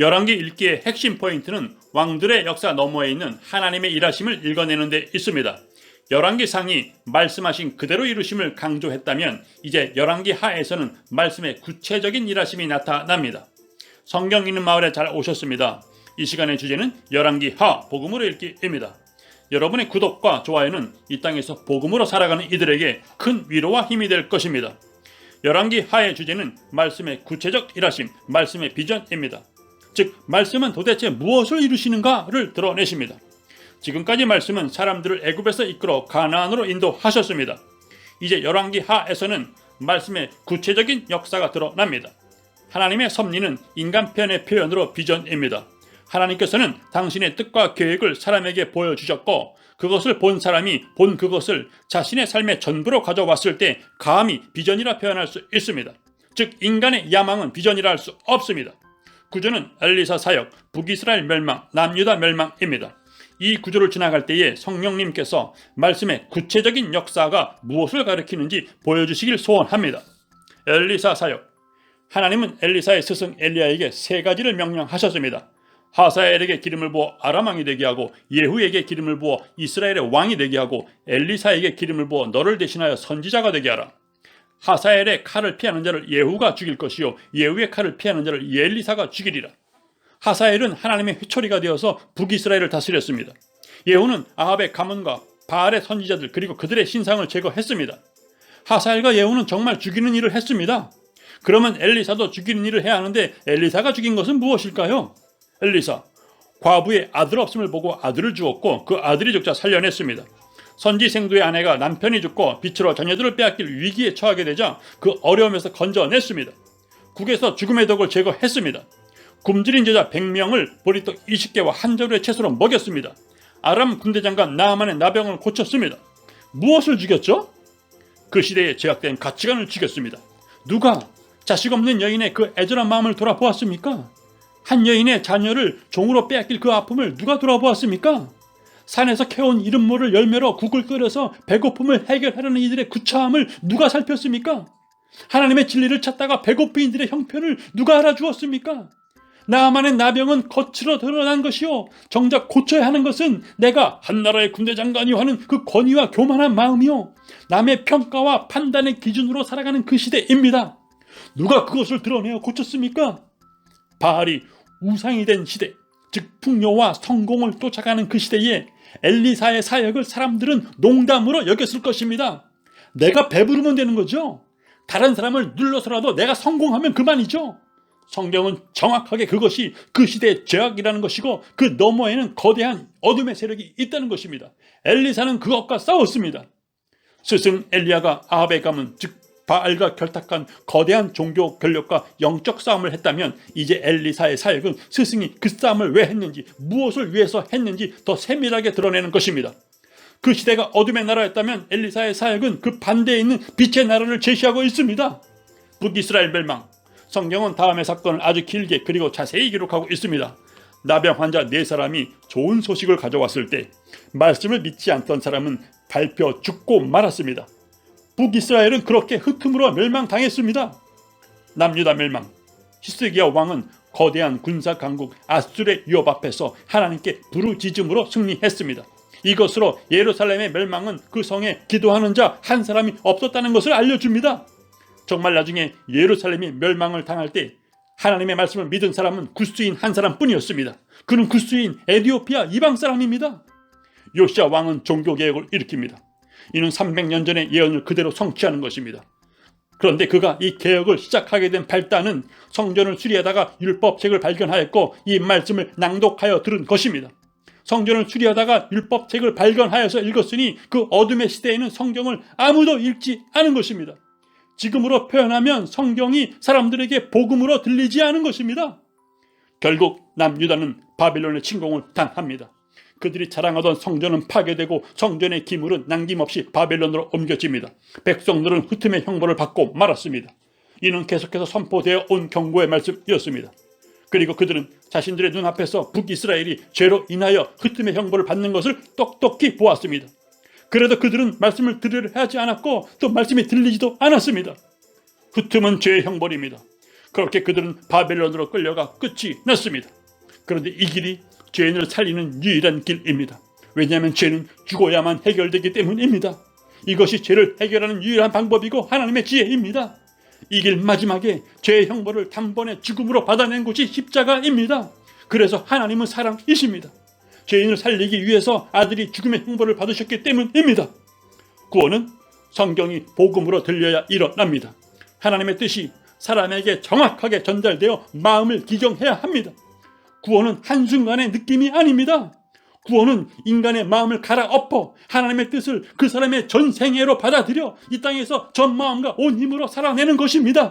열왕기 읽기의 핵심 포인트는 왕들의 역사 너머에 있는 하나님의 일하심을 읽어내는 데 있습니다. 열왕기상이 말씀하신 그대로 이루심을 강조했다면 이제 열왕기 하에서는 말씀의 구체적인 일하심이 나타납니다. 성경 읽는 마을에 잘 오셨습니다. 이 시간의 주제는 열왕기 하 복음으로 읽기입니다. 여러분의 구독과 좋아요는 이 땅에서 복음으로 살아가는 이들에게 큰 위로와 힘이 될 것입니다. 열왕기 하의 주제는 말씀의 구체적 일하심, 말씀의 비전입니다. 즉 말씀은 도대체 무엇을 이루시는가를 드러내십니다. 지금까지 말씀은 사람들을 애굽에서 이끌어 가나안으로 인도하셨습니다. 이제 열왕기 하에서는 말씀의 구체적인 역사가 드러납니다. 하나님의 섭리는 인간 편의 표현으로 비전입니다. 하나님께서는 당신의 뜻과 계획을 사람에게 보여주셨고 그것을 본 사람이 본 그것을 자신의 삶의 전부로 가져왔을 때 감히 비전이라 표현할 수 있습니다. 즉 인간의 야망은 비전이라 할 수 없습니다. 구조는 엘리사 사역, 북이스라엘 멸망, 남유다 멸망입니다. 이 구조를 지나갈 때에 성령님께서 말씀의 구체적인 역사가 무엇을 가리키는지 보여주시길 소원합니다. 엘리사 사역. 하나님은 엘리사의 스승 엘리야에게 세 가지를 명령하셨습니다. 하사엘에게 기름을 부어 아람 왕이 되게 하고 예후에게 기름을 부어 이스라엘의 왕이 되게 하고 엘리사에게 기름을 부어 너를 대신하여 선지자가 되게 하라. 하사엘의 칼을 피하는 자를 예후가 죽일 것이요 예후의 칼을 피하는 자를 엘리사가 죽이리라. 하사엘은 하나님의 회초리가 되어서 북이스라엘을 다스렸습니다. 예후는 아합의 가문과 바알의 선지자들 그리고 그들의 신상을 제거했습니다. 하사엘과 예후는 정말 죽이는 일을 했습니다. 그러면 엘리사도 죽이는 일을 해야 하는데 엘리사가 죽인 것은 무엇일까요? 엘리사, 과부의 아들 없음을 보고 아들을 주었고 그 아들이 죽자 살려냈습니다. 선지생도의 아내가 남편이 죽고 빛으로 자녀들을 빼앗길 위기에 처하게 되자 그 어려움에서 건져냈습니다. 국에서 죽음의 독을 제거했습니다. 굶주린 제자 100명을 보리떡 20개와 한 자루의 채소로 먹였습니다. 아람 군대장관 나아만의 나병을 고쳤습니다. 무엇을 죽였죠? 그 시대에 제약된 가치관을 죽였습니다. 누가 자식 없는 여인의 그 애절한 마음을 돌아보았습니까? 한 여인의 자녀를 종으로 빼앗길 그 아픔을 누가 돌아보았습니까? 산에서 캐온 이름 모를 열매로 국을 끓여서 배고픔을 해결하려는 이들의 구차함을 누가 살폈습니까? 하나님의 진리를 찾다가 배고픈 이들의 형편을 누가 알아주었습니까? 나아만의 나병은 겉으로 드러난 것이요 정작 고쳐야 하는 것은 내가 한 나라의 군대 장관이요 하는 그 권위와 교만한 마음이요 남의 평가와 판단의 기준으로 살아가는 그 시대입니다. 누가 그것을 드러내어 고쳤습니까? 바알이 우상이 된 시대, 즉 풍요와 성공을 쫓아가는 그 시대에 엘리사의 사역을 사람들은 농담으로 여겼을 것입니다. 내가 배부르면 되는 거죠. 다른 사람을 눌러서라도 내가 성공하면 그만이죠. 성경은 정확하게 그것이 그 시대의 죄악이라는 것이고 그 너머에는 거대한 어둠의 세력이 있다는 것입니다. 엘리사는 그것과 싸웠습니다. 스승 엘리야가 아합의 가문 즉 바알과 결탁한 거대한 종교 권력과 영적 싸움을 했다면 이제 엘리사의 사역은 스승이 그 싸움을 왜 했는지 무엇을 위해서 했는지 더 세밀하게 드러내는 것입니다. 그 시대가 어둠의 나라였다면 엘리사의 사역은 그 반대에 있는 빛의 나라를 제시하고 있습니다. 북이스라엘 멸망. 성경은 다음의 사건을 아주 길게 그리고 자세히 기록하고 있습니다. 나병 환자 4사람이 좋은 소식을 가져왔을 때 말씀을 믿지 않던 사람은 밟혀 죽고 말았습니다. 북이스라엘은 그렇게 흑금으로 멸망당했습니다. 남유다 멸망. 히스기야 왕은 거대한 군사 강국 아수르의 위협 앞에서 하나님께 부르짖음으로 승리했습니다. 이것으로 예루살렘의 멸망은 그 성에 기도하는 자 한 사람이 없었다는 것을 알려줍니다. 정말 나중에 예루살렘이 멸망을 당할 때 하나님의 말씀을 믿은 사람은 구스인 한 사람뿐이었습니다. 그는 구스인 에디오피아 이방 사람입니다. 요시야 왕은 종교개혁을 일으킵니다. 이는 300년 전의 예언을 그대로 성취하는 것입니다. 그런데 그가 이 개혁을 시작하게 된 발단은 성전을 수리하다가 율법책을 발견하였고 이 말씀을 낭독하여 들은 것입니다. 성전을 수리하다가 율법책을 발견하여서 읽었으니 그 어둠의 시대에는 성경을 아무도 읽지 않은 것입니다. 지금으로 표현하면 성경이 사람들에게 복음으로 들리지 않은 것입니다. 결국 남유다는 바벨론의 침공을 당합니다. 그들이 자랑하던 성전은 파괴되고 성전의 기물은 남김없이 바벨론으로 옮겨집니다. 백성들은 흩음의 형벌을 받고 말았습니다. 이는 계속해서 선포되어 온 경고의 말씀이었습니다. 그리고 그들은 자신들의 눈앞에서 북이스라엘이 죄로 인하여 흩음의 형벌을 받는 것을 똑똑히 보았습니다. 그래도 그들은 말씀을 들으려 하지 않았고 또 말씀이 들리지도 않았습니다. 흩음은 죄의 형벌입니다. 그렇게 그들은 바벨론으로 끌려가 끝이 났습니다. 그런데 이 길이 죄인을 살리는 유일한 길입니다. 왜냐하면 죄는 죽어야만 해결되기 때문입니다. 이것이 죄를 해결하는 유일한 방법이고 하나님의 지혜입니다. 이 길 마지막에 죄의 형벌을 단번에 죽음으로 받아낸 곳이 십자가입니다. 그래서 하나님은 사랑이십니다. 죄인을 살리기 위해서 아들이 죽음의 형벌을 받으셨기 때문입니다. 구원은 성경이 복음으로 들려야 일어납니다. 하나님의 뜻이 사람에게 정확하게 전달되어 마음을 기경해야 합니다. 구원은 한순간의 느낌이 아닙니다. 구원은 인간의 마음을 갈아엎어 하나님의 뜻을 그 사람의 전생애로 받아들여 이 땅에서 전 마음과 온 힘으로 살아내는 것입니다.